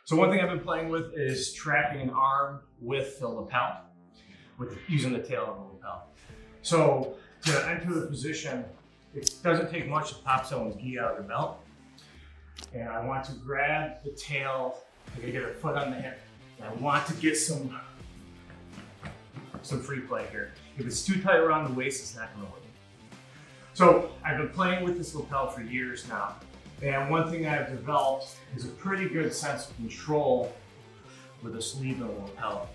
So one thing I've been playing with is trapping an arm with the lapel, using the tail of the lapel. So to enter the position, it doesn't take much to pop someone's gi out of the belt. And I want to grab the tail, I'm gonna get a foot on the hip, and I want to get some free play here. If it's too tight around the waist, it's not gonna work. So I've been playing with this lapel for years now. And one thing I've developed is a pretty good sense of control with the sleeve and the lapel.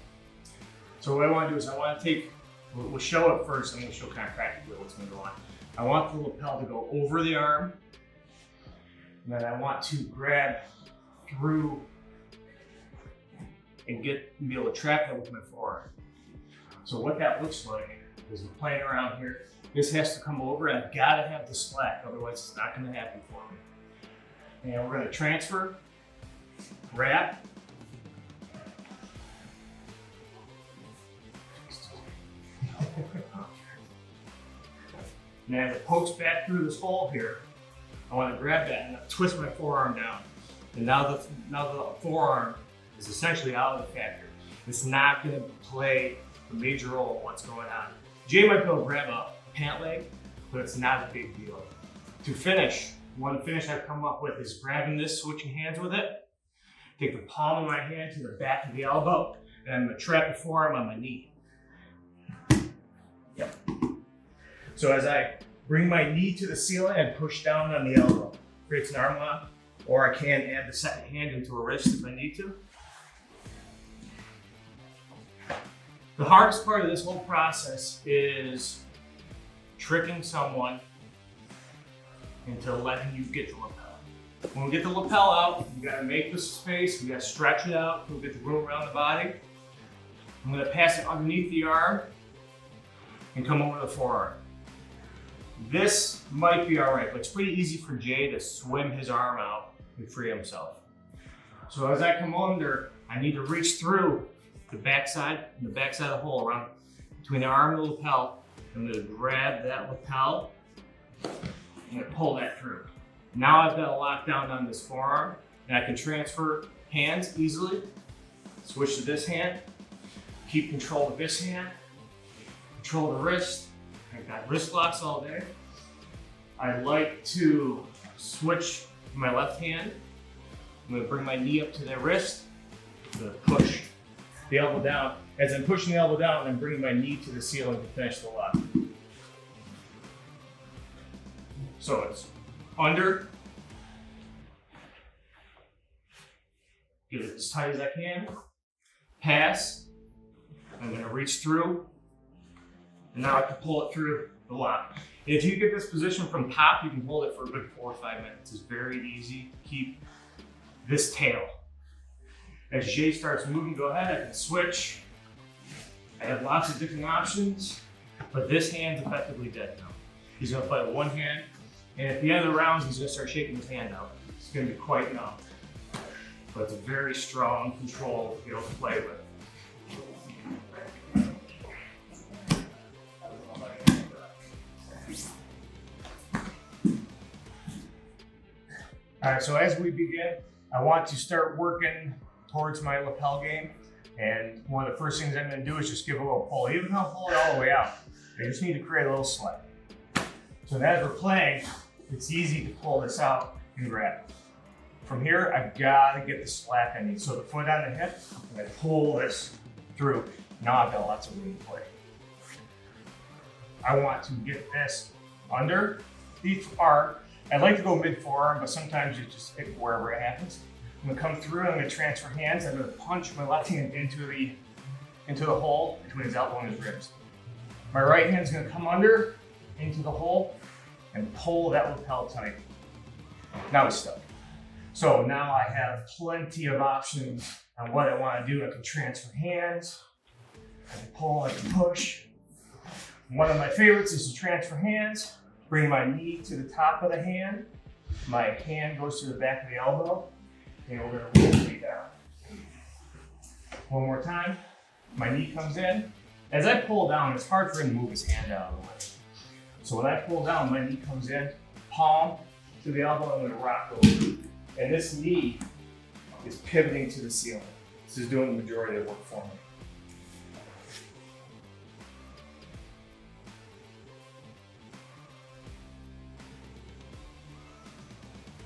So what I want to do is I want to take, we'll show it first, and we'll show kind of practically what's going to go on. I want the lapel to go over the arm, and then I want to grab through and be able to trap that with my forearm. So what that looks like is we're playing around here. This has to come over, and I've got to have the slack, otherwise it's not going to happen for me. And we're going to transfer, wrap, and as it pokes back through this hole here, I want to grab that and twist my forearm down. And now the forearm is essentially out of the factor. It's not going to play a major role in what's going on. Jay might be able to grab a pant leg, but it's not a big deal. To finish, one finish I've come up with is grabbing this, switching hands with it, take the palm of my hand to the back of the elbow, and I'm going to trap the forearm on my knee. Yep. So as I bring my knee to the ceiling and push down on the elbow, creates an arm lock, or I can add the second hand into a wrist if I need to. The hardest part of this whole process is tricking someone into letting you get the lapel. When we get the lapel out, you gotta make the space, we gotta stretch it out, we'll get the room around the body. I'm gonna pass it underneath the arm and come over the forearm. This might be all right, but it's pretty easy for Jay to swim his arm out and free himself. So as I come under, I need to reach through the backside of the hole around between the arm and the lapel. I'm gonna grab that lapel, I'm gonna pull that through. Now I've got a lockdown on this forearm, and I can transfer hands easily. Switch to this hand, keep control of this hand, control the wrist. I've got wrist locks all day. I like to switch to my left hand. I'm gonna bring my knee up to the wrist. I'm gonna push the elbow down. As I'm pushing the elbow down, I'm bringing my knee to the ceiling to finish the lock. So it's under, get it as tight as I can, pass, I'm gonna reach through, and now I can pull it through the lock. And if you get this position from top, you can hold it for a good 4 or 5 minutes. It's very easy to keep this tail. As Jay starts moving, go ahead, I can switch. I have lots of different options, but this hand's effectively dead now. He's gonna play with one hand, and at the end of the round, he's gonna start shaking his hand out. It's gonna be quite numb, but it's a very strong control to be able to play with. All right, so as we begin, I want to start working towards my lapel game. And one of the first things I'm gonna do is just give a little pull. Even though I'll pull it all the way out, I just need to create a little slack. So as we're playing, it's easy to pull this out and grab it. From here, I've gotta get the slack I need. So the foot on the hip, I'm gonna pull this through. Now I've got lots of room to play. I want to get this under the arm. I'd like to go mid forearm, but sometimes you just hit wherever it happens. I'm gonna come through and I'm gonna transfer hands. I'm gonna punch my left hand into the hole between his elbow and his ribs. My right hand's gonna come under into the hole and pull that lapel tight. Now he's stuck. So now I have plenty of options on what I wanna do. I can transfer hands, I can pull, I can push. One of my favorites is to transfer hands. Bring my knee to the top of the hand. My hand goes to the back of the elbow, and we're gonna rotate down. One more time. My knee comes in. As I pull down, it's hard for him to move his hand out of the way. So when I pull down, my knee comes in, palm to the elbow, I'm gonna rock over. And this knee is pivoting to the ceiling. This is doing the majority of the work for me.